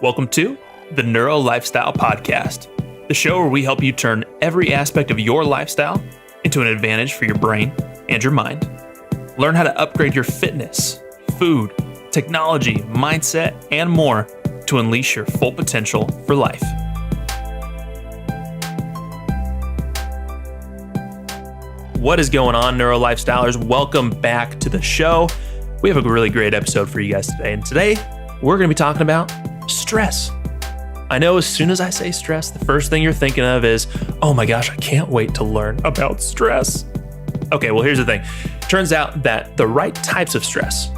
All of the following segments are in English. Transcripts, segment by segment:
Welcome to the Neuro Lifestyle Podcast, the show where we help you turn every aspect of your lifestyle into an advantage for your brain and your mind. Learn how to upgrade your fitness, food, technology, mindset, and more to unleash your full potential for life. What is going on, Neuro Lifestylers? Welcome back to the show. We have a really great episode for you guys today. And today, we're going to be talking about stress. I know as soon as I say stress, the first thing you're thinking of is, oh my gosh, I can't wait to learn about stress. Okay, well, here's the thing. Turns out that the right types of stress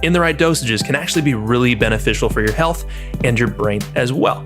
in the right dosages can actually be really beneficial for your health and your brain as well.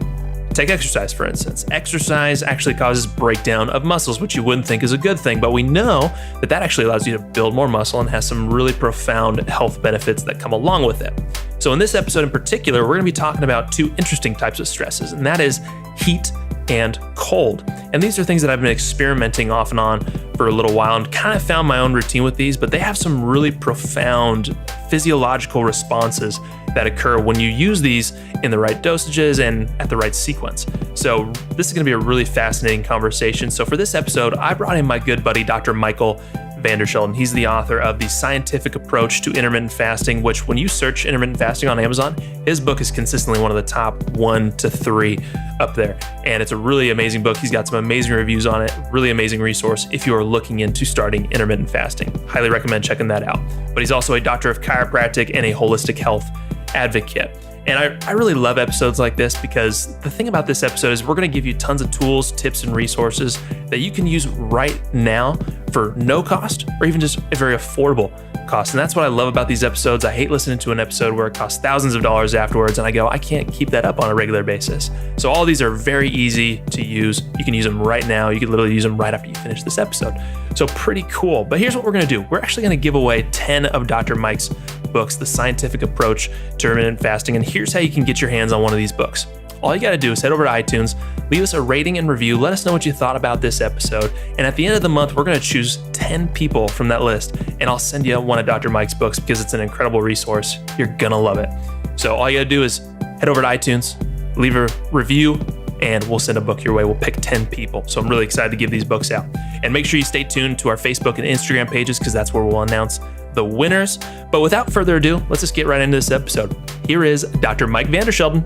Take exercise, for instance. Exercise actually causes breakdown of muscles, which you wouldn't think is a good thing, but we know that that actually allows you to build more muscle and has some really profound health benefits that come along with it. So in this episode in particular, we're going to be talking about two interesting types of stresses, and that is heat and cold. And these are things that I've been experimenting off and on for a little while and kind of found my own routine with these, but they have some really profound physiological responses that occur when you use these in the right dosages and at the right sequence. So this is going to be a really fascinating conversation. So for this episode, I brought in my good buddy, Dr. Michael Vandershelden. He's the author of The Scientific Approach to Intermittent Fasting, which when you search intermittent fasting on Amazon, his book is consistently one of the top 1 to 3 up there. And it's a really amazing book. He's got some amazing reviews on it, really amazing resource if you are looking into starting intermittent fasting. Highly recommend checking that out. But he's also a doctor of chiropractic and a holistic health advocate. And I really love episodes like this because the thing about this episode is we're going to give you tons of tools, tips, and resources that you can use right now for no cost or even just a very affordable cost. And that's what I love about these episodes. I hate listening to an episode where it costs thousands of dollars afterwards and I go, I can't keep that up on a regular basis. So all these are very easy to use. You can use them right now. You can literally use them right after you finish this episode. So pretty cool. But here's what we're going to do. We're actually going to give away 10 of Dr. Mike's books, The Scientific Approach to Intermittent Fasting. And here's how you can get your hands on one of these books. All you got to do is head over to iTunes, leave us a rating and review, let us know what you thought about this episode. And at the end of the month, we're going to choose 10 people from that list, and I'll send you one of Dr. Mike's books because it's an incredible resource. You're going to love it. So all you got to do is head over to iTunes, leave a review, and we'll send a book your way. We'll pick 10 people. So I'm really excited to give these books out. And make sure you stay tuned to our Facebook and Instagram pages because that's where we'll announce the winners. But without further ado, let's just get right into this episode. Here is Dr. Mike Vandershelden.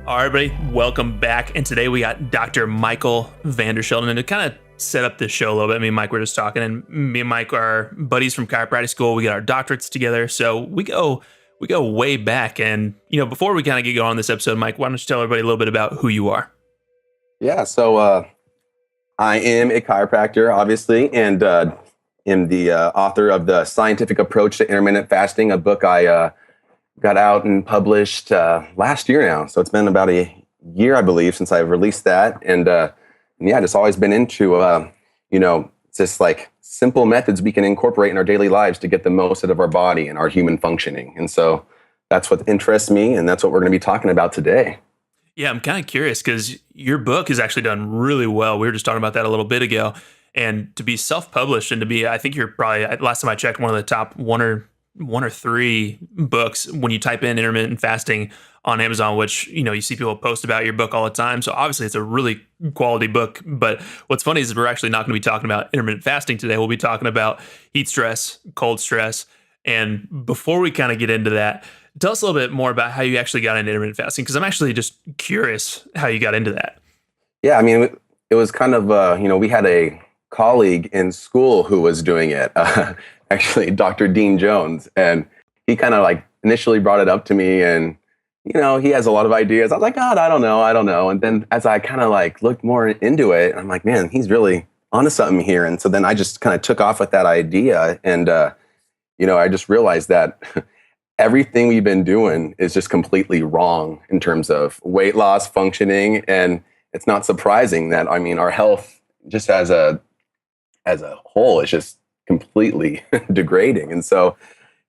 All right, everybody, welcome back. And today we got Dr. Michael Vandershelden. And to kind of set up this show a little bit, me and Mike were just talking, and me and Mike are buddies from chiropractic school. We got our doctorates together. So we go way back. And, you know, before we kind of get going on this episode, Mike, why don't you tell everybody a little bit about who you are? Yeah, so I am a chiropractor, obviously, and am the author of The Scientific Approach to Intermittent Fasting, a book I got out and published last year now. So it's been about a year, I believe, since I've released that. And yeah, just always been into, just like simple methods we can incorporate in our daily lives to get the most out of our body and our human functioning. And so that's what interests me. And that's what we're going to be talking about today. Yeah, I'm kind of curious because your book has actually done really well. We were just talking about that a little bit ago. And to be self-published and to be, I think you're probably, last time I checked, one of the top one or three books when you type in intermittent fasting on Amazon, which, you know, you see people post about your book all the time. So obviously it's a really quality book. But what's funny is we're actually not going to be talking about intermittent fasting today. We'll be talking about heat stress, cold stress. And before we kind of get into that, tell us a little bit more about how you actually got into intermittent fasting, because I'm actually just curious how you got into that. Yeah, I mean, it was kind of, we had a colleague in school who was doing it, actually Dr. Dean Jones, and he kind of like initially brought it up to me, and, you know, he has a lot of ideas. I was like, God, I don't know. And then as I kind of like looked more into it, I'm like, man, he's really onto something here. And so then I just kind of took off with that idea, and, I just realized that everything we've been doing is just completely wrong in terms of weight loss, functioning. And it's not surprising that, I mean, our health just as a whole is just completely degrading. And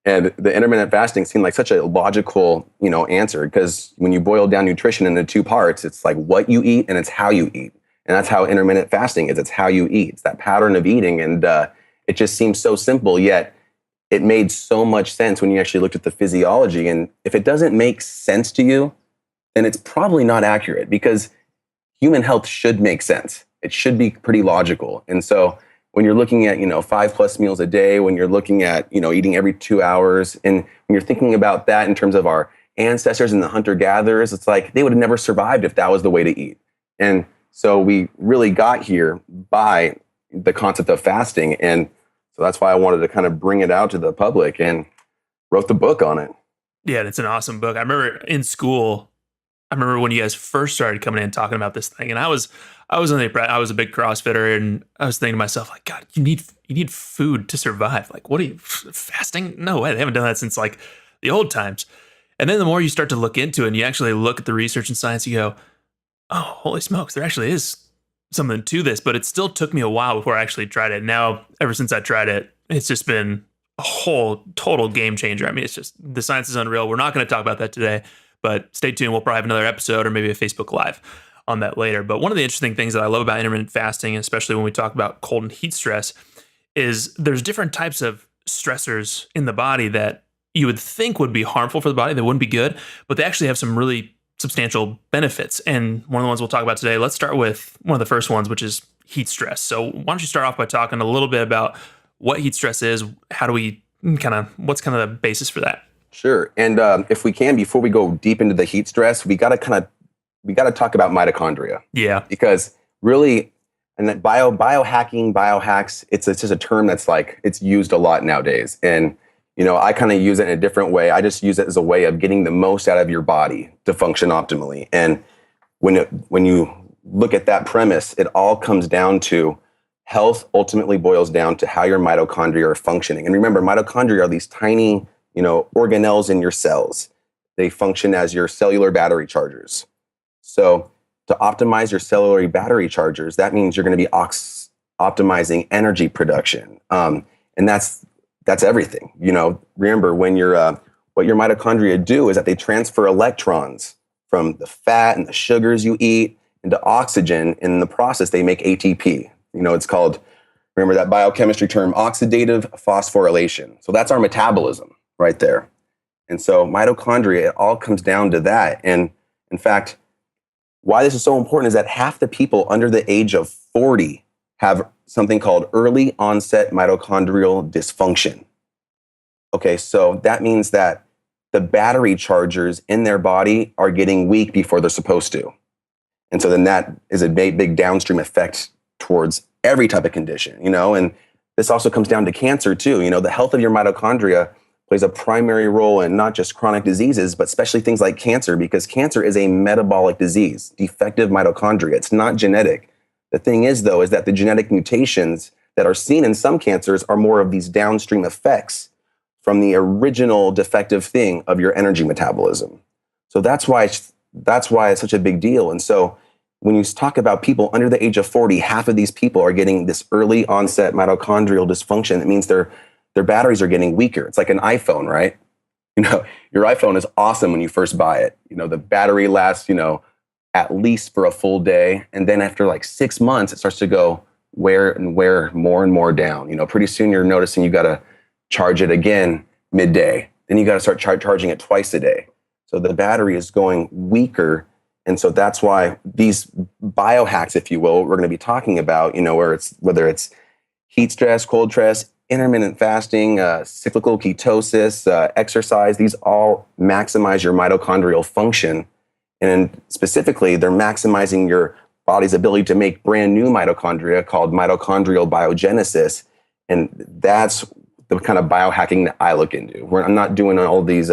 the intermittent fasting seemed like such a logical, answer, because when you boil down nutrition into two parts, it's like what you eat and it's how you eat. And that's how intermittent fasting is. It's how you eat. It's that pattern of eating. And it just seems so simple, yet it made so much sense when you actually looked at the physiology. And if it doesn't make sense to you, then it's probably not accurate, because human health should make sense. It should be pretty logical. And so when you're looking at, 5+ meals a day, when you're looking at, eating every 2 hours, and when you're thinking about that in terms of our ancestors and the hunter-gatherers, it's like they would have never survived if that was the way to eat. And so we really got here by the concept of fasting. And so that's why I wanted to kind of bring it out to the public and wrote the book on it. Yeah, it's an awesome book. I remember in school, when you guys first started coming in talking about this thing, and I was a big CrossFitter, and I was thinking to myself, like, God, you need food to survive. Like, what are you, fasting? No way. They haven't done that since like the old times. And then the more you start to look into it and you actually look at the research and science, you go, oh, holy smokes, there actually is something to this. But it still took me a while before I actually tried it. Now, ever since I tried it, it's just been a whole total game changer. I mean, it's just, the science is unreal. We're not going to talk about that today, but stay tuned. We'll probably have another episode or maybe a Facebook Live on that later. But one of the interesting things that I love about intermittent fasting, especially when we talk about cold and heat stress, is there's different types of stressors in the body that you would think would be harmful for the body, that wouldn't be good, but they actually have some really substantial benefits. And one of the ones we'll talk about today, let's start with one of the first ones, which is heat stress. So why don't you start off by talking a little bit about what heat stress is, what's kind of the basis for that? Sure. And if we can, before we go deep into the heat stress, we got to talk about mitochondria. Yeah. Because really, and that biohacks, it's just a term that's like, it's used a lot nowadays. And, I kind of use it in a different way. I just use it as a way of getting the most out of your body to function optimally. And when you look at that premise, it all comes down to health ultimately boils down to how your mitochondria are functioning. And remember, mitochondria are these tiny, organelles in your cells. They function as your cellular battery chargers. So to optimize your cellular battery chargers, that means you're going to be optimizing energy production. And that's everything. Remember, when what your mitochondria do is that they transfer electrons from the fat and the sugars you eat into oxygen. In the process, they make ATP. It's called, remember that biochemistry term, oxidative phosphorylation. So that's our metabolism right there. And so mitochondria, it all comes down to that. And in fact, why this is so important is that half the people under the age of 40 have something called early onset mitochondrial dysfunction. Okay, so that means that the battery chargers in their body are getting weak before they're supposed to. And so then that is a big downstream effect towards every type of condition, and this also comes down to cancer too. The health of your mitochondria plays a primary role in not just chronic diseases, but especially things like cancer, because cancer is a metabolic disease, defective mitochondria. It's not genetic. The thing is, though, is that the genetic mutations that are seen in some cancers are more of these downstream effects from the original defective thing of your energy metabolism. So that's why it's such a big deal. And so when you talk about people under the age of 40, half of these people are getting this early onset mitochondrial dysfunction. It means their batteries are getting weaker. It's like an iPhone, right? Your iPhone is awesome when you first buy it. The battery lasts, at least for a full day. And then after like 6 months, it starts to go wear more and more down. Pretty soon you're noticing you got to charge it again midday. Then you got to start charging it twice a day. So the battery is going weaker. And so that's why these biohacks, if you will, we're going to be talking about, whether it's heat stress, cold stress, intermittent fasting, cyclical ketosis, exercise, these all maximize your mitochondrial function. And specifically, they're maximizing your body's ability to make brand new mitochondria called mitochondrial biogenesis. And that's the kind of biohacking that I look into. I'm not doing all these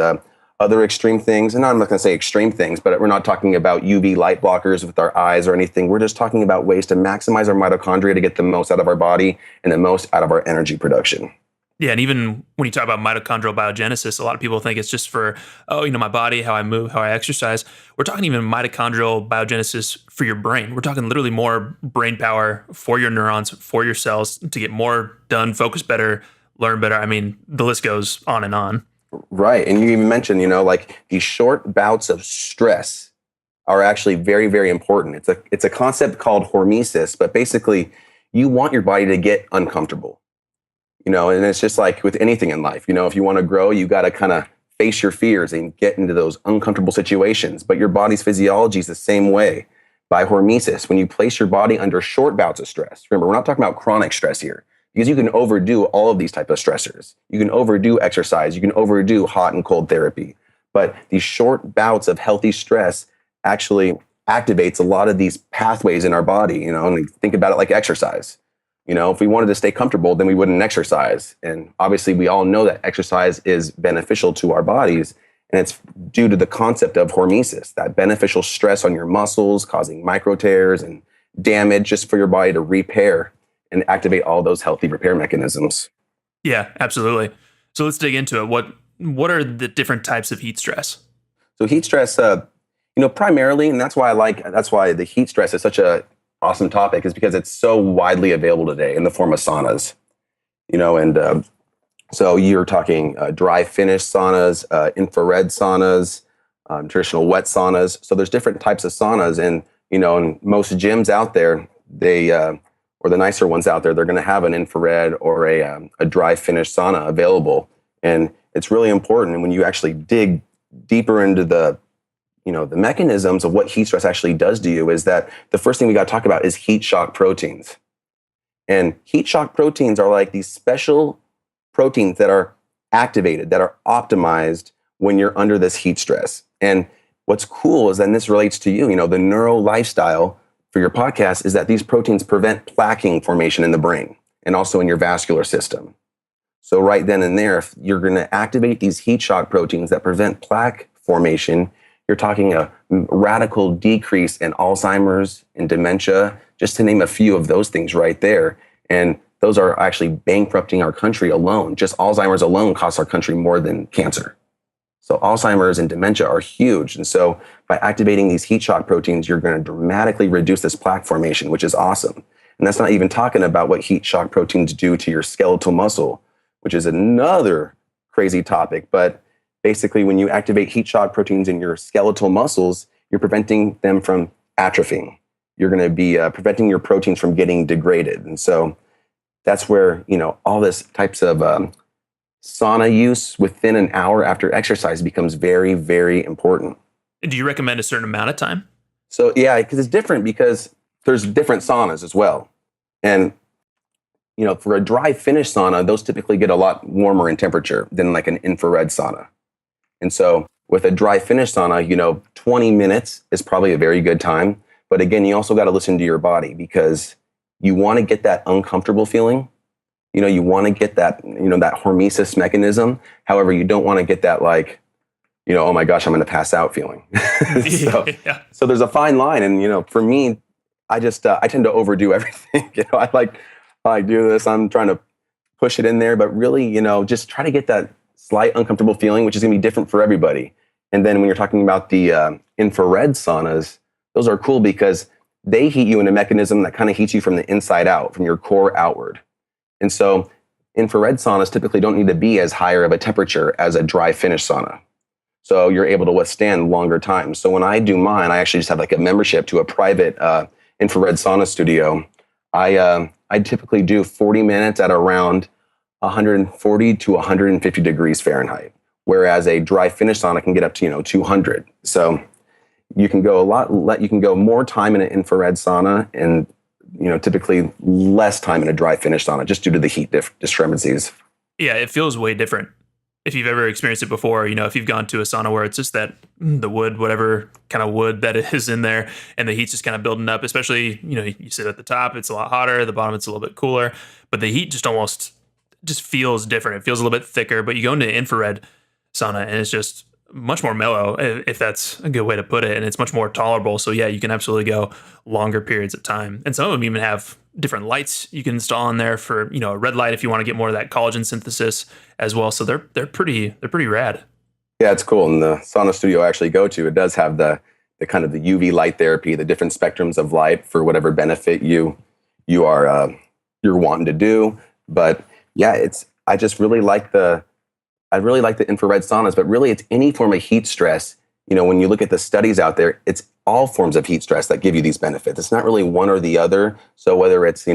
other extreme things. And I'm not going to say extreme things, but we're not talking about UV light blockers with our eyes or anything. We're just talking about ways to maximize our mitochondria to get the most out of our body and the most out of our energy production. Yeah, and even when you talk about mitochondrial biogenesis, a lot of people think it's just for, my body, how I move, how I exercise. We're talking even mitochondrial biogenesis for your brain. We're talking literally more brain power for your neurons, for your cells to get more done, focus better, learn better. I mean, the list goes on and on. Right. And you even mentioned, like these short bouts of stress are actually very, very important. It's a concept called hormesis, but basically you want your body to get uncomfortable. And it's just like with anything in life, if you want to grow, you got to kind of face your fears and get into those uncomfortable situations. But your body's physiology is the same way. By hormesis, when you place your body under short bouts of stress, remember, we're not talking about chronic stress here, because you can overdo all of these type of stressors. You can overdo exercise. You can overdo hot and cold therapy. But these short bouts of healthy stress actually activates a lot of these pathways in our body, and think about it like exercise. If we wanted to stay comfortable, then we wouldn't exercise. And obviously we all know that exercise is beneficial to our bodies. And it's due to the concept of hormesis, that beneficial stress on your muscles, causing micro tears and damage just for your body to repair and activate all those healthy repair mechanisms. Yeah, absolutely. So let's dig into it. What are the different types of heat stress? So heat stress, primarily, and that's why the heat stress is such a awesome topic, is because it's so widely available today in the form of saunas, so you're talking dry finish saunas, infrared saunas, traditional wet saunas. So there's different types of saunas, and in most gyms out there, or the nicer ones out there, they're going to have an infrared or a dry finish sauna available. And it's really important when you actually dig deeper into the mechanisms of what heat stress actually does to you, is that the first thing we got to talk about is heat shock proteins. And heat shock proteins are like these special proteins that are activated, that are optimized when you're under this heat stress. And what's cool is, and this relates to you, the neuro lifestyle for your podcast, is that these proteins prevent plaquing formation in the brain and also in your vascular system. So right then and there, if you're going to activate these heat shock proteins that prevent plaque formation, you're talking a radical decrease in Alzheimer's and dementia, just to name a few of those things right there. And those are actually bankrupting our country alone. Just Alzheimer's alone costs our country more than cancer. So Alzheimer's and dementia are huge. And so by activating these heat shock proteins, you're going to dramatically reduce this plaque formation, which is awesome. And that's not even talking about what heat shock proteins do to your skeletal muscle, which is another crazy topic. But basically, when you activate heat shock proteins in your skeletal muscles, you're preventing them from atrophying. You're going to be preventing your proteins from getting degraded. And so that's where, all this types of sauna use within an hour after exercise becomes very, very important. Do you recommend a certain amount of time? So yeah, because it's different, because there's different saunas as well. And, for a dry finish sauna, those typically get a lot warmer in temperature than like an infrared sauna. And so with a dry finish sauna, 20 minutes is probably a very good time. But again, you also got to listen to your body, because you want to get that uncomfortable feeling. You want to get that, that hormesis mechanism. However, you don't want to get that like, oh my gosh, I'm going to pass out feeling. So there's a fine line. And, for me, I tend to overdo everything. I like do this. I'm trying to push it in there, but really, just try to get that slight uncomfortable feeling, which is going to be different for everybody. And then when you're talking about the infrared saunas, those are cool because they heat you in a mechanism that kind of heats you from the inside out, from your core outward. And so infrared saunas typically don't need to be as higher of a temperature as a dry finish sauna. So you're able to withstand longer times. So when I do mine, I actually just have like a membership to a private infrared sauna studio. I typically do 40 minutes at around 140 to 150 degrees Fahrenheit, whereas a dry finish sauna can get up to 200. So you can go more time in an infrared sauna, and typically less time in a dry finish sauna, just due to the heat discrepancies. Yeah, it feels way different. If you've ever experienced it before, if you've gone to a sauna where it's just that the wood, whatever kind of wood that is in there, and the heat's just kind of building up, especially, you sit at the top, it's a lot hotter, the bottom it's a little bit cooler, but the heat just feels different. It feels a little bit thicker, but you go into infrared sauna and it's just much more mellow, if that's a good way to put it, and it's much more tolerable. So yeah, you can absolutely go longer periods of time. And some of them even have different lights you can install in there for, a red light if you want to get more of that collagen synthesis as well. So they're pretty rad. Yeah, it's cool. And the sauna studio I actually go to, it does have the kind of the UV light therapy, the different spectrums of light for whatever benefit you're wanting to do. But yeah, I really like the infrared saunas, but really it's any form of heat stress. When you look at the studies out there, it's all forms of heat stress that give you these benefits. It's not really one or the other. So whether it's,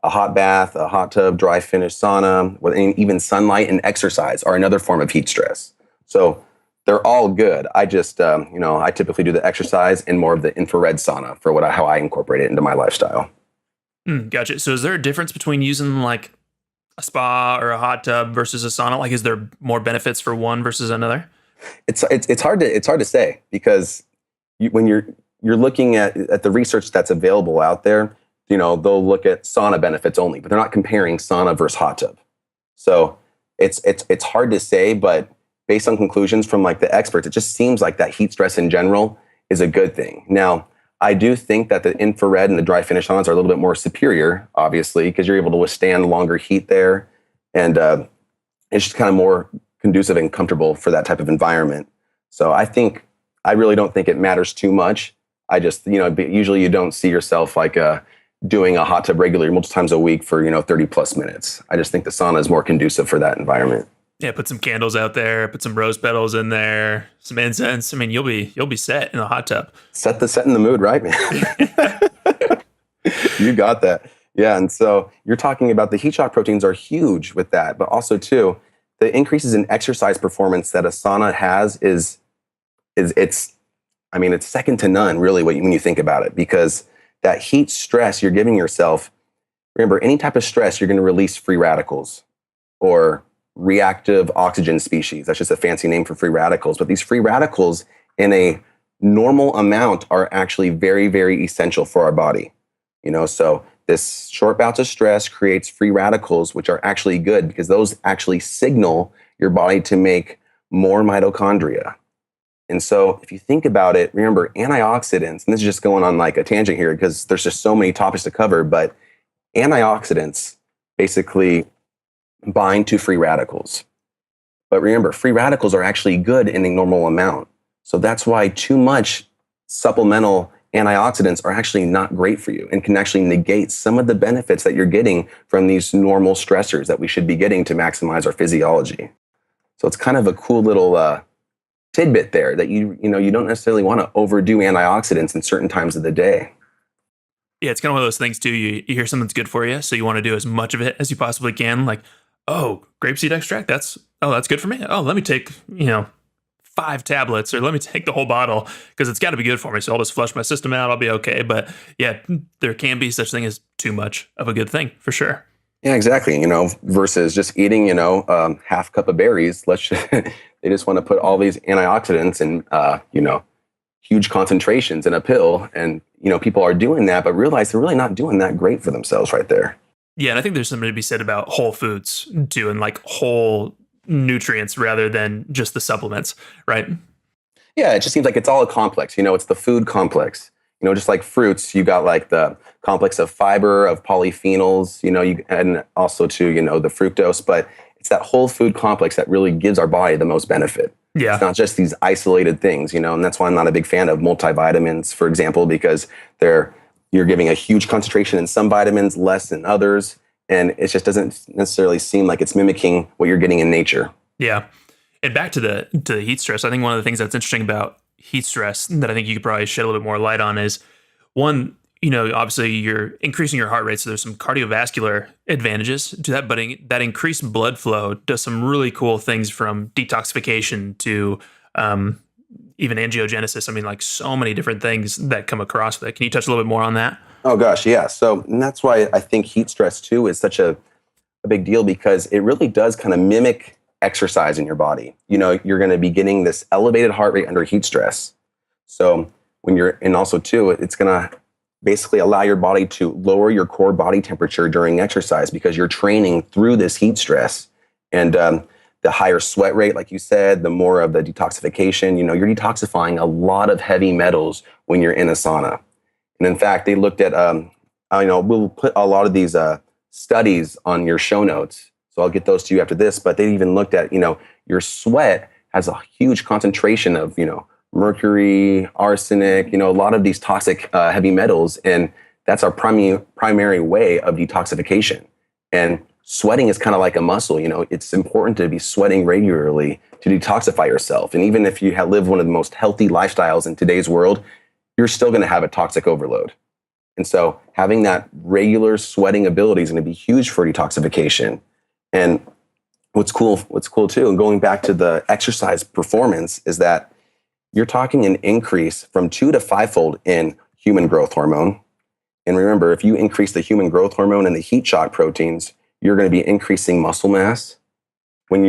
a hot bath, a hot tub, dry finish sauna, and even sunlight and exercise are another form of heat stress. So they're all good. I just, I typically do the exercise and more of the infrared sauna for how I incorporate it into my lifestyle. Gotcha. So is there a difference between using like a spa or a hot tub versus a sauna? Like, is there more benefits for one versus another? It's hard to say because when you're looking at the research that's available out there, they'll look at sauna benefits only, but they're not comparing sauna versus hot tub. So it's hard to say, but based on conclusions from like the experts, it just seems like that heat stress in general is a good thing. Now, I do think that the infrared and the dry finish saunas are a little bit more superior, obviously, because you're able to withstand longer heat there. And it's just kind of more conducive and comfortable for that type of environment. So I really don't think it matters too much. I just, usually you don't see yourself like doing a hot tub regularly multiple times a week for, 30 plus minutes. I just think the sauna is more conducive for that environment. Yeah, put some candles out there, put some rose petals in there, some incense. I mean, you'll be set in a hot tub. Setting the mood, right, man? You got that. Yeah, and so you're talking about the heat shock proteins are huge with that, but also too, the increases in exercise performance that a sauna has is it's second to none, really, when you think about it, because that heat stress you're giving yourself. Remember, any type of stress, you're going to release free radicals or reactive oxygen species. That's just a fancy name for free radicals. But these free radicals in a normal amount are actually very, very essential for our body. So this short bouts of stress creates free radicals, which are actually good because those actually signal your body to make more mitochondria. And so if you think about it, remember antioxidants, and this is just going on like a tangent here because there's just so many topics to cover, but antioxidants basically bind to free radicals. But remember, free radicals are actually good in a normal amount. So that's why too much supplemental antioxidants are actually not great for you and can actually negate some of the benefits that you're getting from these normal stressors that we should be getting to maximize our physiology. So it's kind of a cool little tidbit there that you don't necessarily want to overdo antioxidants in certain times of the day. Yeah, it's kind of one of those things too. You hear something's good for you, so you want to do as much of it as you possibly can. Like, oh, grapeseed extract, that's good for me. Oh, let me take 5 tablets, or let me take the whole bottle because it's got to be good for me. So I'll just flush my system out. I'll be okay. But yeah, there can be such thing as too much of a good thing for sure. Yeah, exactly. Versus just eating, half cup of berries. They just want to put all these antioxidants in, huge concentrations in a pill. And, people are doing that, but realize they're really not doing that great for themselves right there. Yeah. And I think there's something to be said about whole foods too, and like whole nutrients rather than just the supplements, right? Yeah. It just seems like it's all a complex, it's the food complex. Just like fruits, you got like the complex of fiber, of polyphenols, and also to, the fructose, but it's that whole food complex that really gives our body the most benefit. Yeah. It's not just these isolated things, and that's why I'm not a big fan of multivitamins, for example, because you're giving a huge concentration in some vitamins, less in others, and it just doesn't necessarily seem like it's mimicking what you're getting in nature. Yeah. And back to the heat stress, I think one of the things that's interesting about heat stress that I think you could probably shed a little bit more light on is one, obviously you're increasing your heart rate. So there's some cardiovascular advantages to that, but that increased blood flow does some really cool things from detoxification to even angiogenesis. I mean, like so many different things that come across that. Can you touch a little bit more on that? Oh gosh, yeah. So and that's why I think heat stress too is such a big deal because it really does kind of mimic exercise in your body. You're going to be getting this elevated heart rate under heat stress. So and also too, it's going to basically allow your body to lower your core body temperature during exercise because you're training through this heat stress. And the higher sweat rate, like you said, the more of the detoxification, you're detoxifying a lot of heavy metals when you're in a sauna. And in fact, they looked at, we'll put a lot of these studies on your show notes. So I'll get those to you after this, but they even looked at, your sweat has a huge concentration of, mercury, arsenic, a lot of these toxic heavy metals. And that's our primary way of detoxification. And sweating is kind of like a muscle. It's important to be sweating regularly to detoxify yourself. And even if you live one of the most healthy lifestyles in today's world, you're still going to have a toxic overload. And so having that regular sweating ability is going to be huge for detoxification. And what's cool too, and going back to the exercise performance, is that you're talking an increase from 2 to 5-fold in human growth hormone. And remember, if you increase the human growth hormone and the heat shock proteins, you're going to be increasing muscle mass. And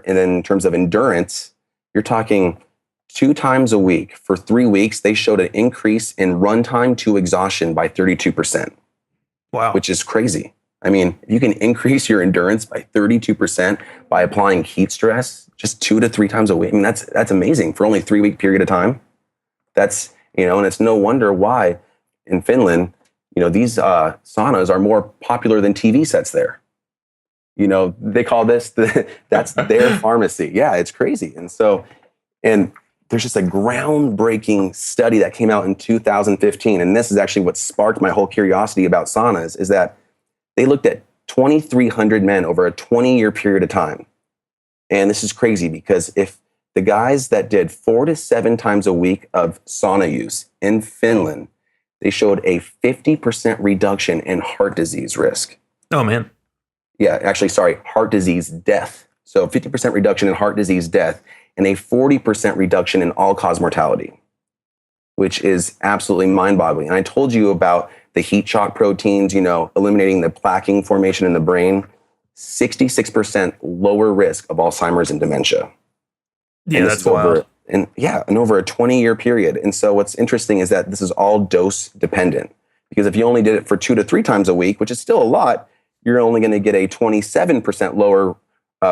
then in terms of endurance, you're talking 2 times a week for 3 weeks. They showed an increase in run time to exhaustion by 32%. Wow. Which is crazy. I mean, if you can increase your endurance by 32% by applying heat stress just 2 to 3 times a week, I mean, that's amazing for only a 3-week period of time. That's, and it's no wonder why in Finland, these saunas are more popular than TV sets there. They call this, that's their pharmacy. Yeah, it's crazy. And there's just a groundbreaking study that came out in 2015. And this is actually what sparked my whole curiosity about saunas, is that they looked at 2,300 men over a 20-year period of time. And this is crazy because if the guys that did 4 to 7 times a week of sauna use in Finland, they showed a 50% reduction in heart disease risk. Oh, man. Yeah, actually, sorry, heart disease death. So 50% reduction in heart disease death and a 40% reduction in all-cause mortality, which is absolutely mind-boggling. And I told you about the heat shock proteins, eliminating the plaquing formation in the brain, 66% lower risk of Alzheimer's and dementia. Yeah, that's wild. And over a 20-year period. And so what's interesting is that this is all dose dependent, because if you only did it for 2 to 3 times a week, which is still a lot, you're only going to get a 27% lower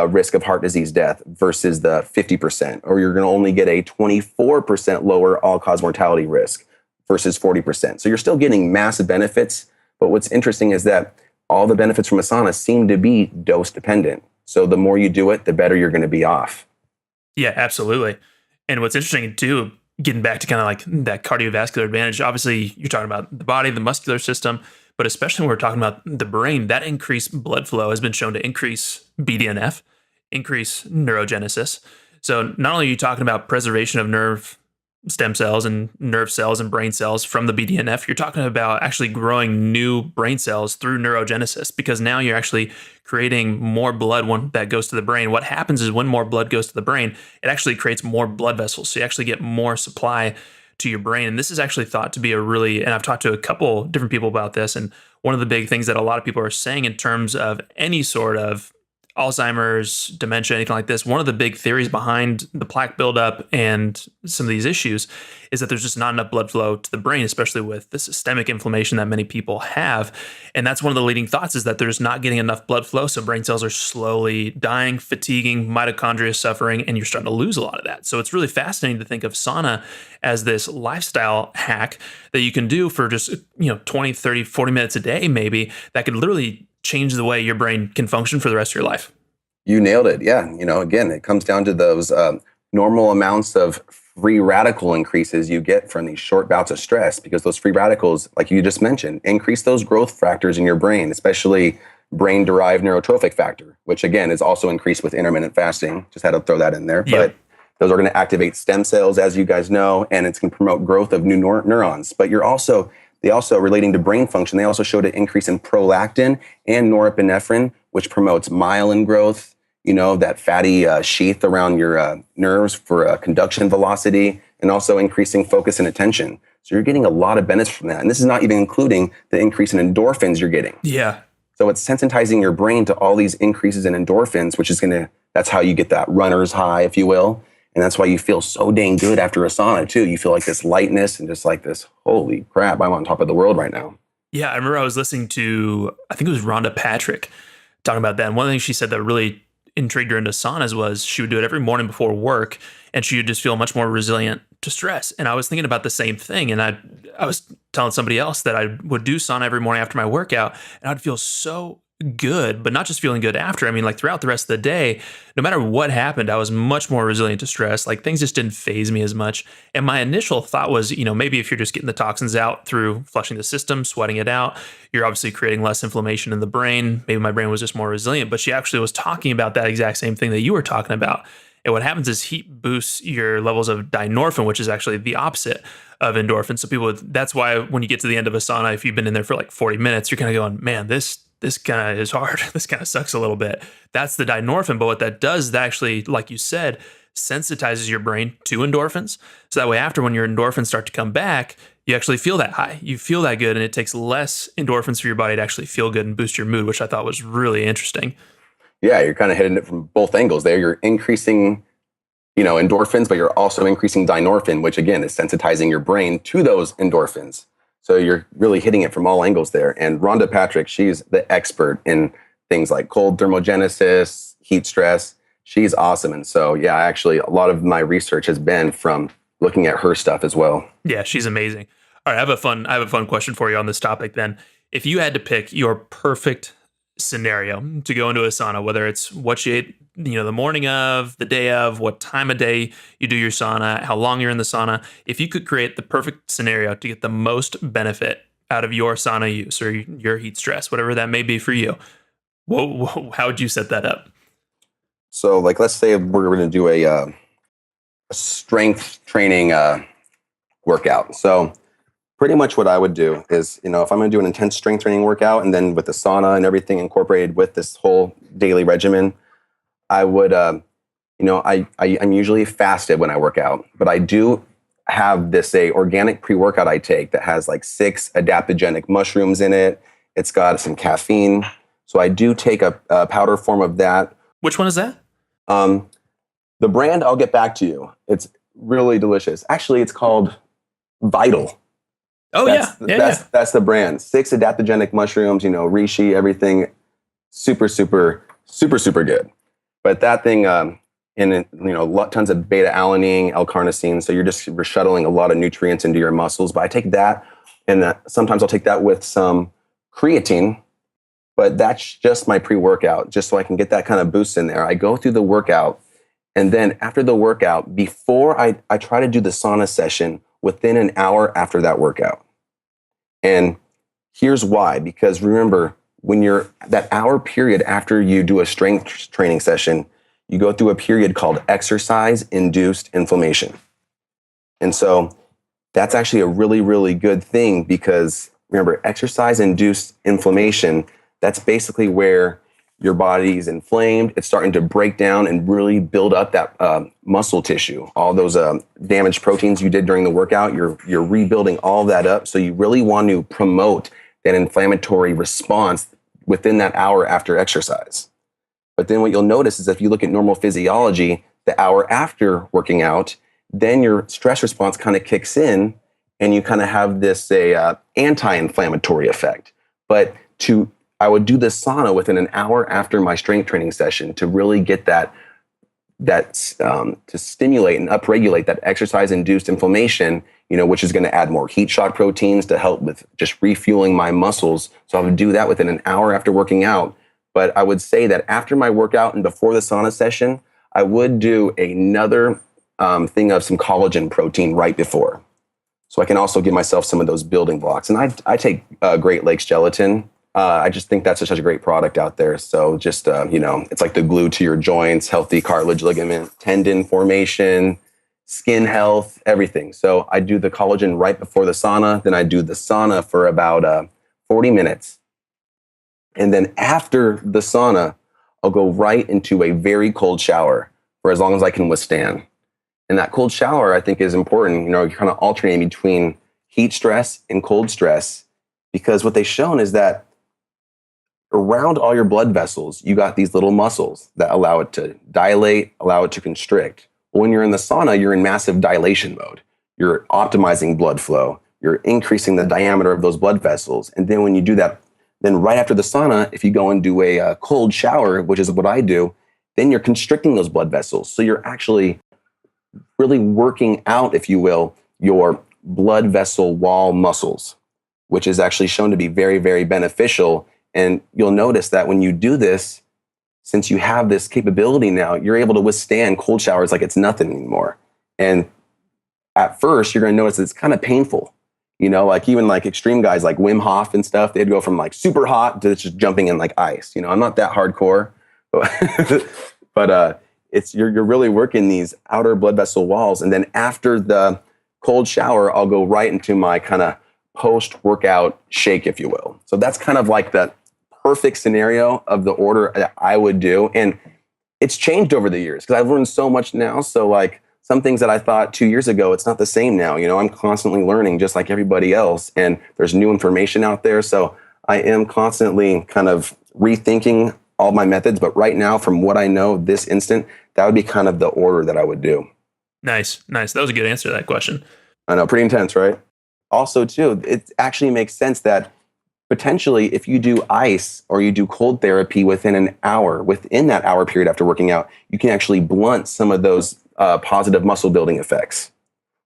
risk of heart disease death versus the 50%, or you're going to only get a 24% lower all-cause mortality risk versus 40%. So you're still getting massive benefits. But what's interesting is that all the benefits from a sauna seem to be dose dependent. So the more you do it, the better you're going to be off. Yeah, absolutely. And what's interesting too, getting back to kind of like that cardiovascular advantage, obviously you're talking about the body, the muscular system, but especially when we're talking about the brain, that increased blood flow has been shown to increase BDNF, increase neurogenesis. So not only are you talking about preservation of nerve stem cells and nerve cells and brain cells from the BDNF, you're talking about actually growing new brain cells through neurogenesis, because now you're actually creating more blood that goes to the brain. What happens is when more blood goes to the brain, it actually creates more blood vessels. So you actually get more supply to your brain. And this is actually thought to be and I've talked to a couple different people about this. And one of the big things that a lot of people are saying in terms of any sort of Alzheimer's, dementia, anything like this, one of the big theories behind the plaque buildup and some of these issues is that there's just not enough blood flow to the brain, especially with the systemic inflammation that many people have. And that's one of the leading thoughts, is that there's not getting enough blood flow. So brain cells are slowly dying, fatiguing, mitochondria suffering, and you're starting to lose a lot of that. So it's really fascinating to think of sauna as this lifestyle hack that you can do for just 20, 30, 40 minutes a day, maybe, that could literally change the way your brain can function for the rest of your life. You nailed it. Yeah. Again, it comes down to those normal amounts of free radical increases you get from these short bouts of stress, because those free radicals, like you just mentioned, increase those growth factors in your brain, especially brain-derived neurotrophic factor, which again is also increased with intermittent fasting. Just had to throw that in there. Yep. But those are going to activate stem cells, as you guys know, and it's going to promote growth of new neurons. But they also, relating to brain function, they also showed an increase in prolactin and norepinephrine, which promotes myelin growth, that fatty sheath around your nerves for conduction velocity, and also increasing focus and attention. So you're getting a lot of benefits from that. And this is not even including the increase in endorphins you're getting. Yeah. So it's sensitizing your brain to all these increases in endorphins, which is that's how you get that runner's high, if you will. And that's why you feel so dang good after a sauna too. You feel like this lightness and just like this, holy crap, I'm on top of the world right now. Yeah, I remember I was listening to, I think it was Rhonda Patrick talking about that. And one thing she said that really intrigued her into saunas was she would do it every morning before work, and she would just feel much more resilient to stress. And I was thinking about the same thing. And I was telling somebody else that I would do sauna every morning after my workout, and I'd feel so good, but not just feeling good after. I mean, like throughout the rest of the day, no matter what happened, I was much more resilient to stress. Like things just didn't faze me as much. And my initial thought was, maybe if you're just getting the toxins out through flushing the system, sweating it out, you're obviously creating less inflammation in the brain. Maybe my brain was just more resilient. But she actually was talking about that exact same thing that you were talking about. And what happens is heat boosts your levels of dynorphin, which is actually the opposite of endorphin. So that's why when you get to the end of a sauna, if you've been in there for like 40 minutes, you're kind of going, man, this kind of is hard. This kind of sucks a little bit. That's the dynorphin. But what that does is that actually, like you said, sensitizes your brain to endorphins. So that way, after when your endorphins start to come back, you actually feel that high. You feel that good, and it takes less endorphins for your body to actually feel good and boost your mood, which I thought was really interesting. Yeah, you're kind of hitting it from both angles there. You're increasing, endorphins, but you're also increasing dynorphin, which again is sensitizing your brain to those endorphins. So you're really hitting it from all angles there. And Rhonda Patrick, she's the expert in things like cold thermogenesis, heat stress. She's awesome. And so, yeah, actually, a lot of my research has been from looking at her stuff as well. Yeah, she's amazing. All right, I have a fun question for you on this topic then. If you had to pick your perfect scenario to go into a sauna, whether it's what you ate, the morning of, the day of, what time of day you do your sauna, how long you're in the sauna, if you could create the perfect scenario to get the most benefit out of your sauna use or your heat stress, whatever that may be for you, how would you set that up? So, like, let's say we're going to do a strength training workout. So pretty much what I would do is, if I'm going to do an intense strength training workout and then with the sauna and everything incorporated with this whole daily regimen, I would, I'm usually fasted when I work out, but I do have this organic pre-workout I take that has like 6 adaptogenic mushrooms in it. It's got some caffeine. So I do take a powder form of that. Which one is that? The brand, I'll get back to you. It's really delicious. Actually, it's called Vital. Oh, That's the brand. 6 adaptogenic mushrooms, reishi, everything. Super, super, super, super good. But that thing, tons of beta-alanine, L-carnosine. So you're shuttling a lot of nutrients into your muscles. But I take that, and sometimes I'll take that with some creatine. But that's just my pre-workout, just so I can get that kind of boost in there. I go through the workout, and then after the workout, before I try to do the sauna session within an hour after that workout. And here's why, because remember, when you're that hour period after you do a strength training session, you go through a period called exercise-induced inflammation. And so that's actually a really, really good thing because remember, exercise-induced inflammation, that's basically where your body's inflamed. It's starting to break down and really build up that muscle tissue. All those damaged proteins you did during the workout, you're rebuilding all that up. So you really want to promote that inflammatory response within that hour after exercise. But then what you'll notice is if you look at normal physiology, the hour after working out, then your stress response kind of kicks in and you kind of have this anti-inflammatory effect. But I would do the sauna within an hour after my strength training session to really get that to stimulate and upregulate that exercise-induced inflammation, which is going to add more heat shock proteins to help with just refueling my muscles. So I would do that within an hour after working out. But I would say that after my workout and before the sauna session, I would do another thing of some collagen protein right before. So I can also give myself some of those building blocks. And I take Great Lakes gelatin. I just think that's such a great product out there. So just, it's like the glue to your joints, healthy cartilage, ligament, tendon formation, skin health, everything. So I do the collagen right before the sauna. Then I do the sauna for about 40 minutes. And then after the sauna, I'll go right into a very cold shower for as long as I can withstand. And that cold shower, I think, is important. You're kind of alternating between heat stress and cold stress, because what they've shown is that around all your blood vessels, you got these little muscles that allow it to dilate, allow it to constrict. When you're in the sauna, you're in massive dilation mode. You're optimizing blood flow. You're increasing the diameter of those blood vessels. And then when you do that, then right after the sauna, if you go and do a cold shower, which is what I do, then you're constricting those blood vessels. So you're actually really working out, if you will, your blood vessel wall muscles, which is actually shown to be very, very beneficial. And you'll notice that when you do this, since you have this capability now, you're able to withstand cold showers like it's nothing anymore. And at first, you're going to notice it's kind of painful. Like even like extreme guys like Wim Hof and stuff, they'd go from like super hot to just jumping in like ice. I'm not that hardcore, but you're really working these outer blood vessel walls. And then after the cold shower, I'll go right into my kind of post-workout shake, if you will. So that's kind of like the perfect scenario of the order that I would do. And it's changed over the years because I've learned so much now. So like some things that I thought 2 years ago, it's not the same now. I'm constantly learning just like everybody else, and there's new information out there. So I am constantly kind of rethinking all my methods. But right now, from what I know this instant, that would be kind of the order that I would do. Nice. That was a good answer to that question. I know, pretty intense, right? Also, too, it actually makes sense that potentially if you do ice or you do cold therapy within that hour period after working out, you can actually blunt some of those positive muscle building effects.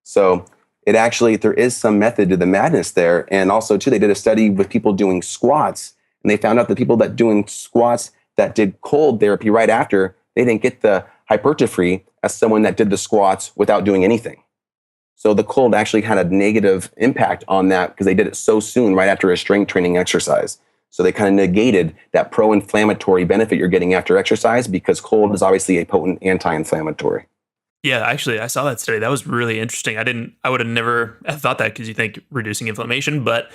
So there is some method to the madness there. And also, too, they did a study with people doing squats, and they found out that people that doing squats that did cold therapy right after, they didn't get the hypertrophy as someone that did the squats without doing anything. So the cold actually had a negative impact on that because they did it so soon right after a strength training exercise. So they kind of negated that pro-inflammatory benefit you're getting after exercise because cold is obviously a potent anti-inflammatory. Yeah, actually, I saw that study. That was really interesting. I would have never thought that because you think reducing inflammation, but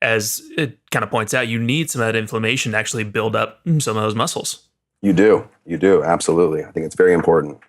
as it kind of points out, you need some of that inflammation to actually build up some of those muscles. You do. Absolutely. I think it's very important.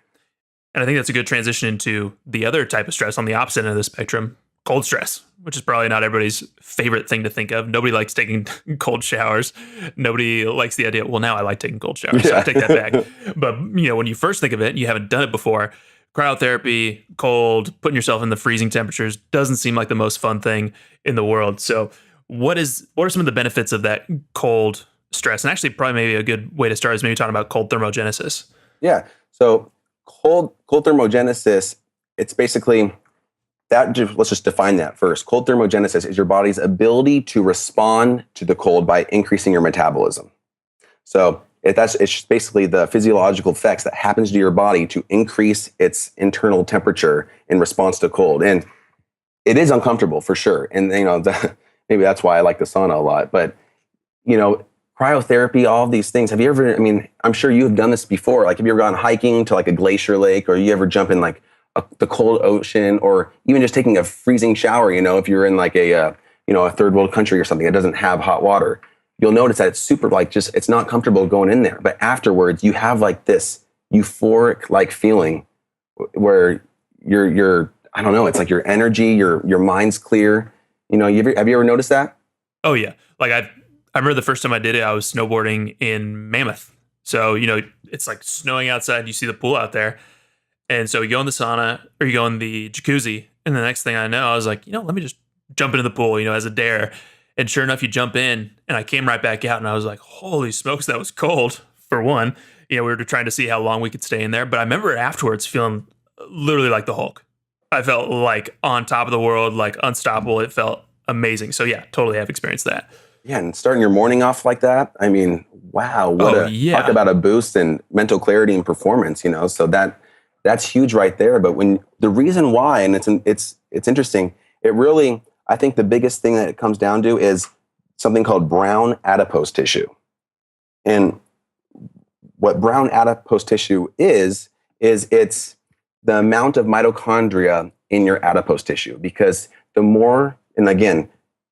And I think that's a good transition into the other type of stress on the opposite end of the spectrum, cold stress, which is probably not everybody's favorite thing to think of. Nobody likes taking cold showers. Nobody likes the idea, well, now I like taking cold showers, so I take that back. But, when you first think of it, you haven't done it before. Cryotherapy, cold, putting yourself in the freezing temperatures doesn't seem like the most fun thing in the world. So what are some of the benefits of that cold stress? And actually, probably maybe a good way to start is maybe talking about cold thermogenesis. Yeah. So cold thermogenesis, it's basically that. Let's just define that first. Cold thermogenesis is your body's ability to respond to the cold by increasing your metabolism. So it's just basically the physiological effects that happens to your body to increase its internal temperature in response to cold. And it is uncomfortable for sure. And maybe that's why I like the sauna a lot. But cryotherapy, all of these things. Have you ever, I'm sure you've done this before. Like, have you ever gone hiking to like a glacier lake, or you ever jump in like the cold ocean, or even just taking a freezing shower, if you're in like a third world country or something that doesn't have hot water, you'll notice that it's super it's not comfortable going in there. But afterwards you have like this euphoric like feeling where you're I don't know, it's like your energy, your mind's clear. Have you ever noticed that? Oh yeah. Like I remember the first time I did it, I was snowboarding in Mammoth. So, it's like snowing outside. You see the pool out there. And so you go in the sauna or you go in the jacuzzi. And the next thing I know, I was like, let me just jump into the pool, as a dare. And sure enough, you jump in, and I came right back out, and I was like, holy smokes, that was cold, for one. We were trying to see how long we could stay in there. But I remember afterwards feeling literally like the Hulk. I felt like on top of the world, like unstoppable. It felt amazing. So yeah, totally have experienced that. Yeah, and starting your morning off like that, wow, talk about a boost in mental clarity and performance, so that's huge right there. But the reason why, and it's interesting, it really, I think the biggest thing that it comes down to is something called brown adipose tissue. And what brown adipose tissue is it's the amount of mitochondria in your adipose tissue, because the more, and again,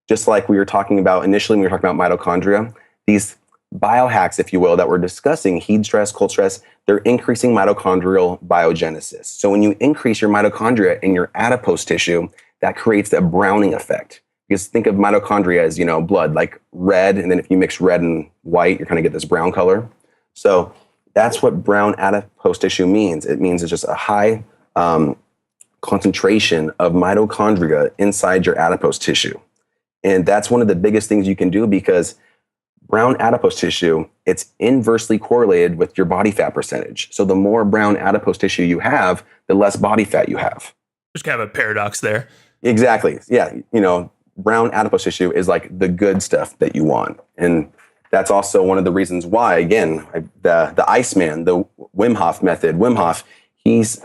just like we were talking about initially when we were talking about mitochondria, these biohacks, if you will, that we're discussing, heat stress, cold stress, they're increasing mitochondrial biogenesis. So when you increase your mitochondria in your adipose tissue, that creates that browning effect. Because think of mitochondria as, blood, like red, and then if you mix red and white, you're going to get this brown color. So that's what brown adipose tissue means. It means it's just a high concentration of mitochondria inside your adipose tissue. And that's one of the biggest things you can do, because brown adipose tissue, it's inversely correlated with your body fat percentage. So the more brown adipose tissue you have, the less body fat you have. There's kind of a paradox there. Exactly. Yeah. Brown adipose tissue is like the good stuff that you want. And that's also one of the reasons why, again, the Iceman, the Wim Hof method, Wim Hof, he's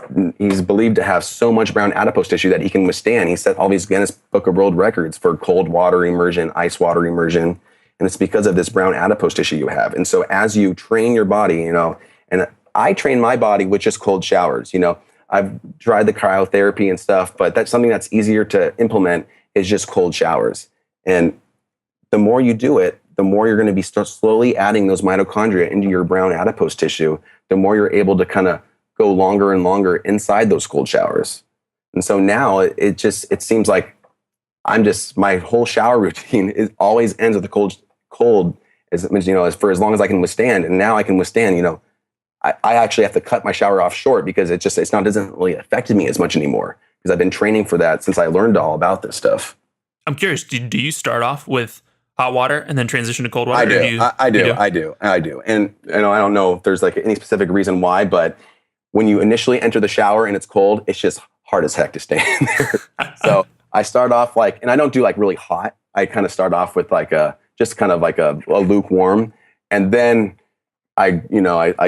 believed to have so much brown adipose tissue that he can withstand. He set all these Guinness Book of World Records for cold water immersion, ice water immersion. And it's because of this brown adipose tissue you have. And so as you train your body, and I train my body with just cold showers. I've tried the cryotherapy and stuff, but that's something that's easier to implement is just cold showers. And the more you do it, the more you're going to be slowly adding those mitochondria into your brown adipose tissue, the more you're able to kind of go longer and longer inside those cold showers. And so now it seems like my whole shower routine always ends with a cold as for as long as I can withstand. And now I can withstand, I actually have to cut my shower off short because doesn't really affect me as much anymore because I've been training for that since I learned all about this stuff. I'm curious, do you start off with hot water and then transition to cold water? I do. And I don't know if there's like any specific reason why, but when you initially enter the shower and it's cold, it's just hard as heck to stay in there. So I start off and I don't do like really hot. I kind of start off with just kind of like a lukewarm. And then I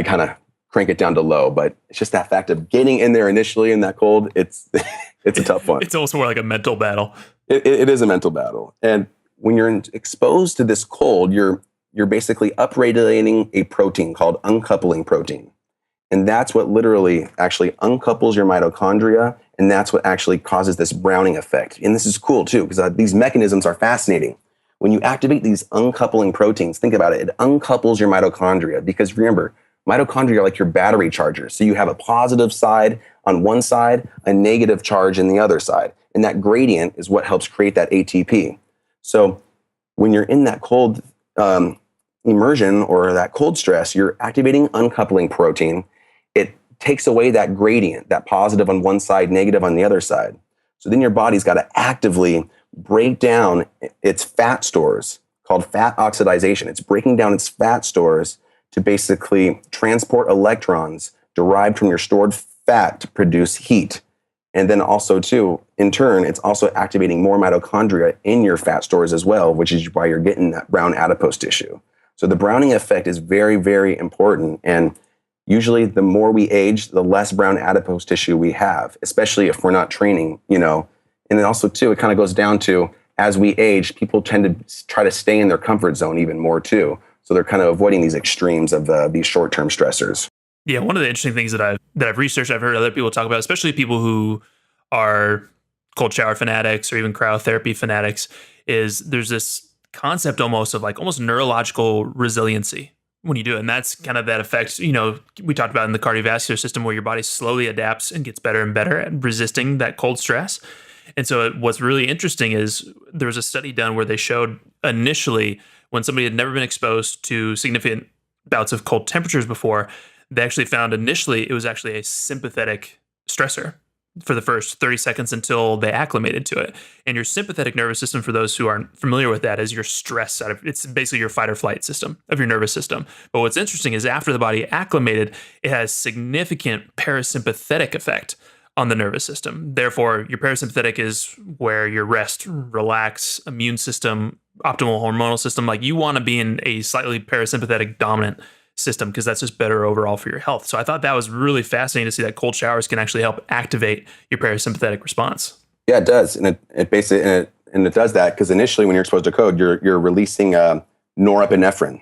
kind of crank it down to low, but it's just that fact of getting in there initially in that cold. It's a tough one. It's also more like a mental battle. It is a mental battle. And when you're exposed to this cold, you're basically upregulating a protein called uncoupling protein. And that's what literally actually uncouples your mitochondria. And that's what actually causes this browning effect. And this is cool too, because these mechanisms are fascinating. When you activate these uncoupling proteins, think about it. It uncouples your mitochondria because remember, mitochondria are like your battery chargers. So you have a positive side on one side, a negative charge in the other side. And that gradient is what helps create that ATP. So when you're in that cold immersion or that cold stress, you're activating uncoupling protein. It takes away that gradient, that positive on one side, negative on the other side. So then your body's got to actively break down its fat stores called fat oxidation. It's breaking down its fat stores to basically transport electrons derived from your stored fat to produce heat. And then also too, in turn, it's also activating more mitochondria in your fat stores as well, which is why you're getting that brown adipose tissue. So the browning effect is very, very important. And usually the more we age, the less brown adipose tissue we have, especially if we're not training, And then also too, it kind of goes down to as we age, people tend to try to stay in their comfort zone even more too. So they're kind of avoiding these extremes of these short-term stressors. Yeah, one of the interesting things that I've researched, I've heard other people talk about, especially people who are cold shower fanatics or even cryotherapy fanatics, is there's this concept almost neurological resiliency when you do it. And that's kind of that effect, we talked about in the cardiovascular system where your body slowly adapts and gets better and better at resisting that cold stress. And so what's really interesting is there was a study done where they showed initially when somebody had never been exposed to significant bouts of cold temperatures before, they actually found initially it was actually a sympathetic stressor for the first 30 seconds until they acclimated to it. And your sympathetic nervous system, for those who aren't familiar with that, is your stress side of it's basically your fight or flight system of your nervous system. But what's interesting is after the body acclimated, it has significant parasympathetic effect on the nervous system. Therefore, your parasympathetic is where your rest, relax, immune system, optimal hormonal system. Like you want to be in a slightly parasympathetic dominant system because that's just better overall for your health. So I thought that was really fascinating to see that cold showers can actually help activate your parasympathetic response. Yeah, it does. And it basically it does that because initially when you're exposed to cold, you're releasing norepinephrine,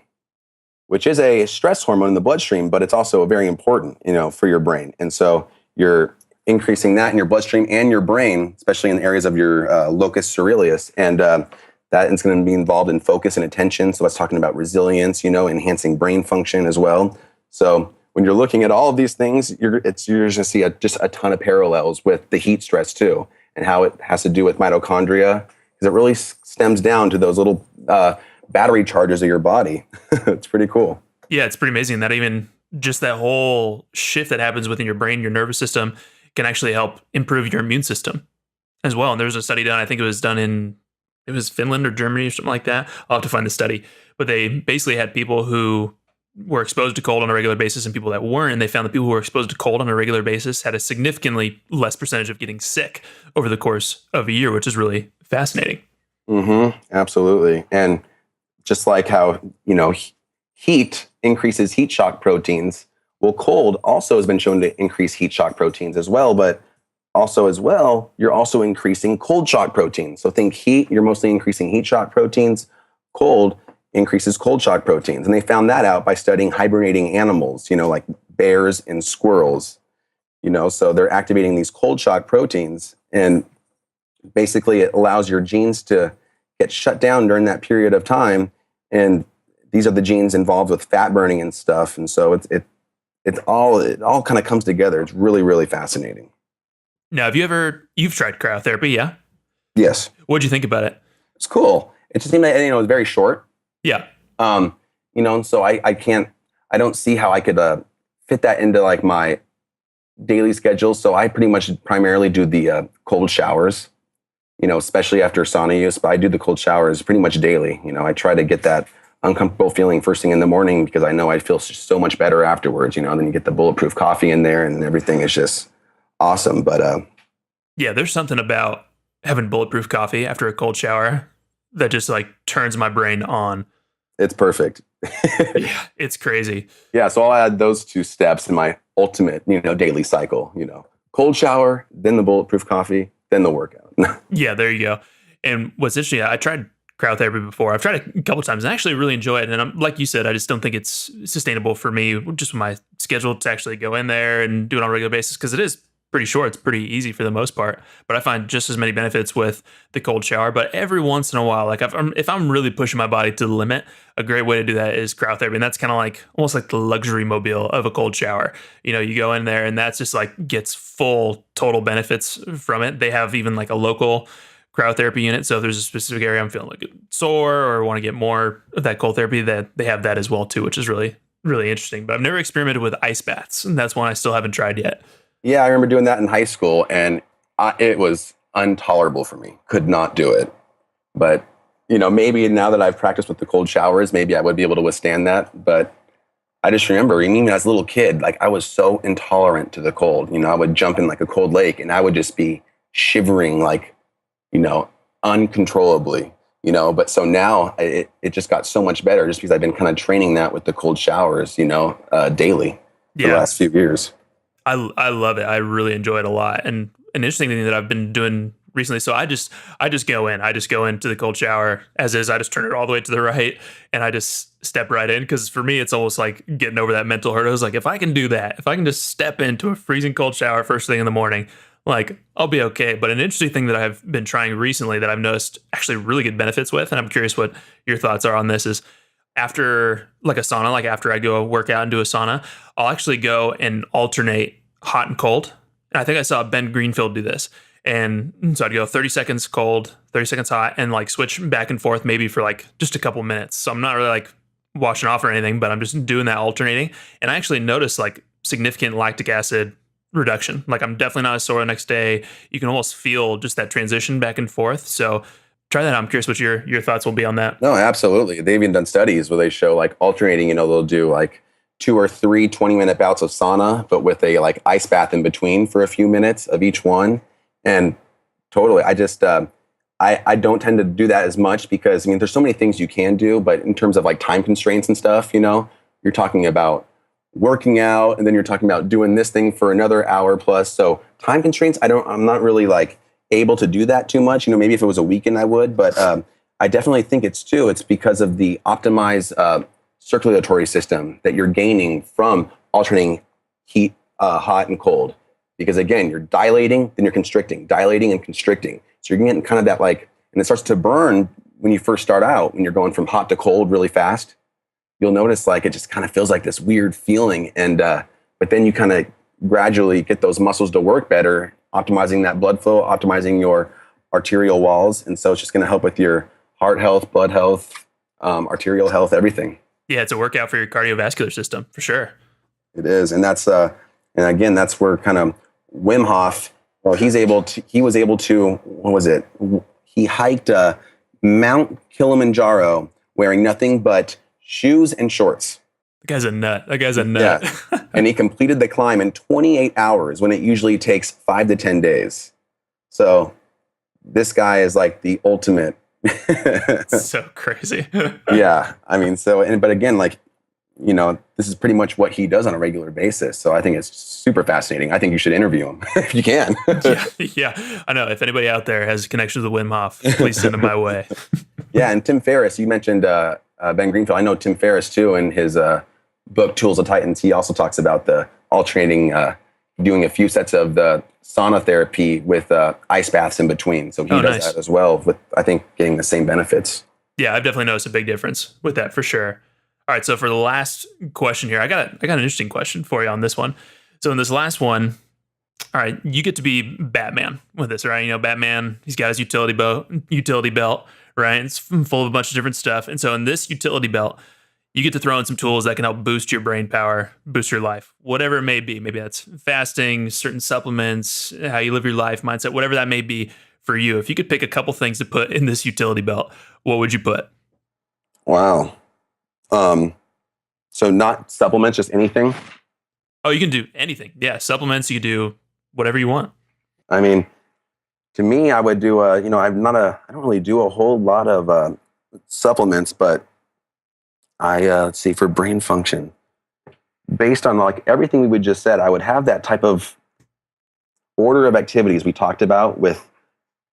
which is a stress hormone in the bloodstream, but it's also very important, for your brain. And so you're increasing that in your bloodstream and your brain, especially in areas of your locus coeruleus. And that is going to be involved in focus and attention. So that's talking about resilience, enhancing brain function as well. So when you're looking at all of these things, you're going to see just a ton of parallels with the heat stress too, and how it has to do with mitochondria, because it really stems down to those little battery chargers of your body. It's pretty cool. Yeah, it's pretty amazing that even just that whole shift that happens within your brain, your nervous system, can actually help improve your immune system as well. And there was a study done, I think it was done in Finland or Germany or something like that. I'll have to find the study. But they basically had people who were exposed to cold on a regular basis and people that weren't. And they found that people who were exposed to cold on a regular basis had a significantly less percentage of getting sick over the course of a year, which is really fascinating. Mm-hmm. Absolutely. And just like how, heat increases heat shock proteins, well, cold also has been shown to increase heat shock proteins as well, but also as well, you're also increasing cold shock proteins. So think heat, you're mostly increasing heat shock proteins. Cold increases cold shock proteins. And they found that out by studying hibernating animals, like bears and squirrels, so they're activating these cold shock proteins, and basically it allows your genes to get shut down during that period of time. And these are the genes involved with fat burning and stuff. And so it all kind of comes together. It's really, really fascinating. Now, you've tried cryotherapy, yeah? Yes. What'd you think about it? It's cool. It just seemed like, it's very short. Yeah. And so I don't see how I could fit that into like my daily schedule. So I pretty much primarily do the cold showers, especially after sauna use, but I do the cold showers pretty much daily. I try to get that uncomfortable feeling first thing in the morning because I know I feel so much better afterwards, and then you get the bulletproof coffee in there and everything is just awesome. But yeah, there's something about having bulletproof coffee after a cold shower that just like turns my brain on. It's perfect. Yeah, it's crazy. Yeah, so I'll add those 2 steps in my ultimate, daily cycle, cold shower, then the bulletproof coffee, then the workout. Yeah, there you go. And what's interesting, I tried cryotherapy before. I've tried it a couple of times and I actually really enjoy it. And like you said, I just don't think it's sustainable for me, just with my schedule, to actually go in there and do it on a regular basis, because it is pretty short. It's pretty easy for the most part. But I find just as many benefits with the cold shower. But every once in a while, like if I'm really pushing my body to the limit, a great way to do that is cryotherapy. And that's kind of like almost like the luxury mobile of a cold shower. You go in there and that's just like gets full total benefits from it. They have even like a local cryotherapy unit. So if there's a specific area I'm feeling like sore or want to get more of that cold therapy, that they have that as well too, which is really, really interesting. But I've never experimented with ice baths, and that's one I still haven't tried yet. Yeah, I remember doing that in high school, and it was intolerable for me. Could not do it. But, maybe now that I've practiced with the cold showers, maybe I would be able to withstand that. But I just remember, even as a little kid, like I was so intolerant to the cold. I would jump in like a cold lake, and I would just be shivering like, uncontrollably. But so now it just got so much better just because I've been kind of training that with the cold showers, daily for the last few years. I love it. I really enjoy it a lot. And an interesting thing that I've been doing recently, so I just go into the cold shower as is. I just turn it all the way to the right and I just step right in. Because for me, it's almost like getting over that mental hurdle. It's like, if I can do that, if I can just step into a freezing cold shower first thing in the morning, like I'll be okay. But an interesting thing that I've been trying recently that I've noticed actually really good benefits with, and I'm curious what your thoughts are on this, is after like a sauna, like after I go work out and do a sauna, I'll actually go and alternate hot and cold. And I think I saw Ben Greenfield do this. And so I'd go 30 seconds cold, 30 seconds hot, and like switch back and forth maybe for like just a couple minutes. So I'm not really like washing off or anything, but I'm just doing that alternating. And I actually noticed like significant lactic acid reduction. Like I'm definitely not as sore the next day. You can almost feel just that transition back and forth. So try that out. I'm curious what your thoughts will be on that. No, absolutely. They've even done studies where they show like alternating, they'll do like 2 or 3 20-minute bouts of sauna, but with a like ice bath in between for a few minutes of each one. And totally, I just, I don't tend to do that as much because there's so many things you can do, but in terms of like time constraints and stuff, you're talking about working out and then you're talking about doing this thing for another hour plus. So time constraints, I'm not really like able to do that too much. Maybe if it was a weekend I would, but I definitely think it's because of the optimized circulatory system that you're gaining from alternating heat, hot and cold. Because again, you're dilating, then you're constricting, dilating and constricting. So you're getting kind of that like, and it starts to burn when you first start out, when you're going from hot to cold really fast. You'll notice like it just kind of feels like this weird feeling. And but then you kind of gradually get those muscles to work better, optimizing that blood flow, optimizing your arterial walls. And so it's just going to help with your heart health, blood health, arterial health, everything. Yeah, it's a workout for your cardiovascular system for sure. It is. And that's and again, that's where kind of Wim Hof, well, he was able to, what was it? He hiked Mount Kilimanjaro wearing nothing but shoes and shorts. The guy's a nut. Yeah. And he completed the climb in 28 hours when it usually takes 5 to 10 days. So this guy is like the ultimate. So crazy. Yeah. But again, like, this is pretty much what he does on a regular basis. So I think it's super fascinating. I think you should interview him if you can. Yeah, I know. If anybody out there has connections with Wim Hof, please send them my way. Yeah, and Tim Ferriss, you mentioned Ben Greenfield. I know Tim Ferriss too, and his book, Tools of Titans, he also talks about the alternating, doing a few sets of the sauna therapy with ice baths in between. So he does nice. that as well, with, I think, getting the same benefits. Yeah, I've definitely noticed a big difference with that for sure. All right, so for the last question here, I got an interesting question for you on this one. So in this last one, all right, you get to be Batman with this, right? You know, Batman, he's got his utility belt, right? It's full of a bunch of different stuff. And so in this utility belt, you get to throw in some tools that can help boost your brain power, boost your life, whatever it may be. Maybe that's fasting, certain supplements, how you live your life, mindset, whatever that may be for you. If you could pick a couple things to put in this utility belt, what would you put? Wow. So not supplements, just anything? Oh, you can do anything. Yeah, supplements, you can do whatever you want. I mean, to me, I would do, I don't really do a whole lot of supplements, but let's see, for brain function, based on like everything we just said, I would have that type of order of activities we talked about with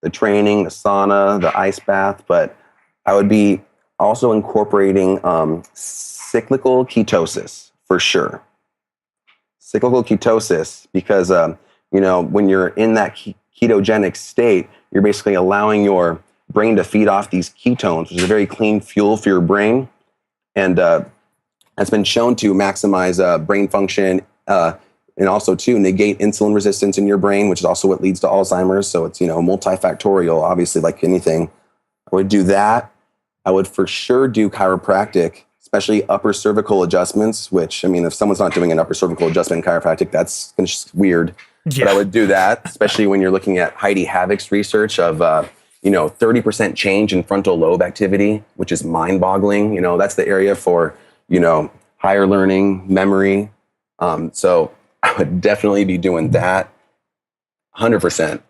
the training, the sauna, the ice bath, but I would be also incorporating cyclical ketosis for sure. Cyclical ketosis, because, when you're in that ketogenic state, you're basically allowing your brain to feed off these ketones, which is a very clean fuel for your brain. And has been shown to maximize brain function and also to negate insulin resistance in your brain, which is also what leads to Alzheimer's. So it's, multifactorial, obviously, like anything. I would do that. I would for sure do chiropractic, especially upper cervical adjustments, which, if someone's not doing an upper cervical adjustment in chiropractic, that's just weird. Yeah. But I would do that, especially when you're looking at Heidi Havoc's research of, 30% change in frontal lobe activity, which is mind-boggling. That's the area for, higher learning, memory. So I would definitely be doing that 100%.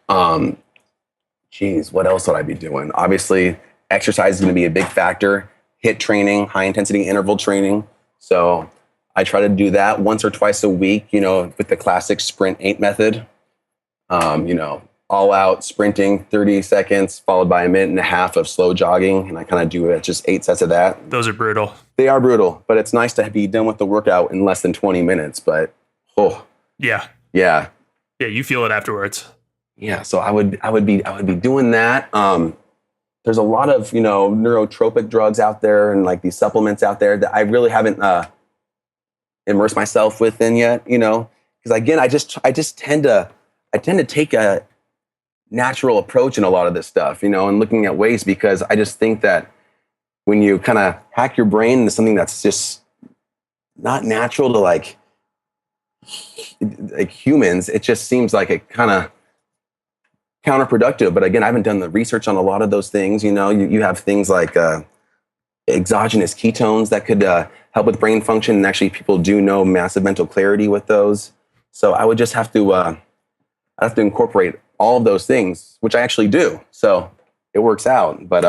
What else would I be doing? Obviously, exercise is going to be a big factor. HIIT training, high intensity interval training. So I try to do that once or twice a week, with the classic sprint 8 method. All out sprinting 30 seconds followed by a minute and a half of slow jogging. And I kind of do just 8 sets of that. Those are brutal. They are brutal, but it's nice to be done with the workout in less than 20 minutes. But, yeah. Yeah. Yeah. You feel it afterwards. Yeah. So I would be doing that. There's a lot of, neurotropic drugs out there and like these supplements out there that I really haven't immersed myself within yet, because again, I tend to take a natural approach in a lot of this stuff, and looking at ways, because I just think that when you kind of hack your brain into something that's just not natural to like humans, it just seems like it kind of counterproductive. But again, I haven't done the research on a lot of those things. You have things like exogenous ketones that could help with brain function, and actually people do know massive mental clarity with those. So I would just have to incorporate all of those things, which I actually do. So it works out. But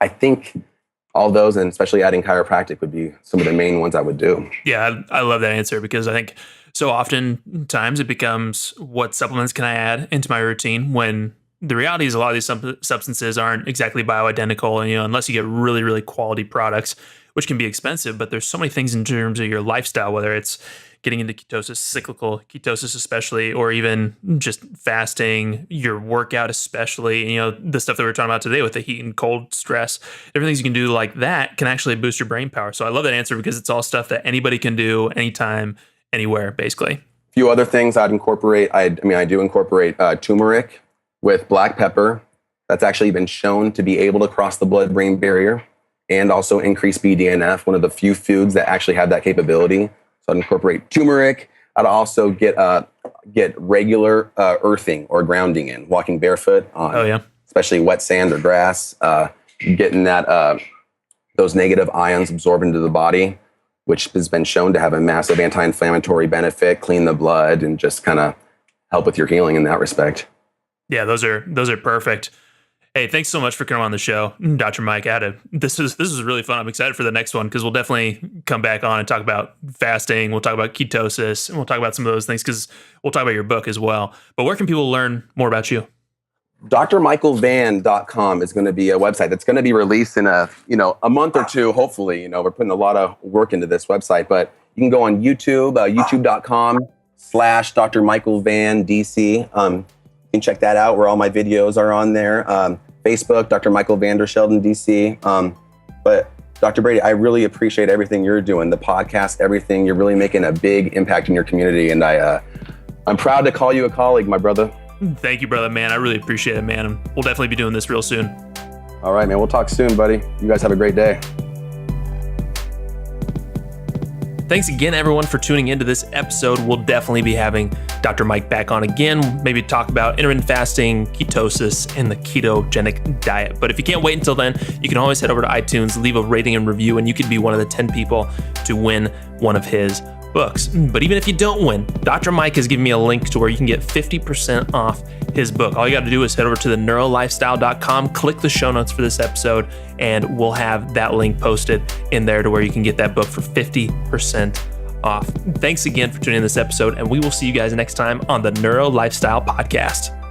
I think all those, and especially adding chiropractic, would be some of the main ones I would do. Yeah, I love that answer, because I think so oftentimes it becomes, what supplements can I add into my routine, when the reality is a lot of these substances aren't exactly bioidentical, and unless you get really, really quality products, which can be expensive. But there's so many things in terms of your lifestyle, whether it's getting into ketosis, cyclical ketosis especially, or even just fasting, your workout especially, the stuff that we're talking about today with the heat and cold stress, different things you can do like that can actually boost your brain power. So I love that answer, because it's all stuff that anybody can do anytime, anywhere, basically. A few other things I'd incorporate. I do incorporate turmeric with black pepper. That's actually been shown to be able to cross the blood-brain barrier and also increase BDNF, one of the few foods that actually have that capability. So I'd incorporate turmeric. I'd also get regular earthing or grounding in, walking barefoot on, especially wet sand or grass, getting that those negative ions absorbed into the body, which has been shown to have a massive anti-inflammatory benefit, clean the blood, and just kind of help with your healing in that respect. Yeah, those are perfect. Hey, thanks so much for coming on the show, Dr. Mike. This is really fun. I'm excited for the next one, because we'll definitely come back on and talk about fasting. We'll talk about ketosis, and we'll talk about some of those things, because we'll talk about your book as well. But where can people learn more about you? drmichaelvann.com is going to be a website that's going to be released in a month or two, hopefully. We're putting a lot of work into this website, but you can go on YouTube, youtube.com/drmichaelvanndc. You can check that out where all my videos are on there. Facebook, Dr. Michael Vandershelden, DC. But Dr. Brady, I really appreciate everything you're doing, the podcast, everything. You're really making a big impact in your community. And I'm proud to call you a colleague, my brother. Thank you, brother, man. I really appreciate it, man. We'll definitely be doing this real soon. All right, man. We'll talk soon, buddy. You guys have a great day. Thanks again, everyone, for tuning into this episode. We'll definitely be having Dr. Mike back on again, maybe talk about intermittent fasting, ketosis, and the ketogenic diet. But if you can't wait until then, you can always head over to iTunes, leave a rating and review, and you could be one of the 10 people to win one of his books. But even if you don't win, Dr. Mike has given me a link to where you can get 50% off his book. All you got to do is head over to theneurolifestyle.com, click the show notes for this episode, and we'll have that link posted in there to where you can get that book for 50% off. Thanks again for tuning in this episode, and we will see you guys next time on the Neuro Lifestyle Podcast.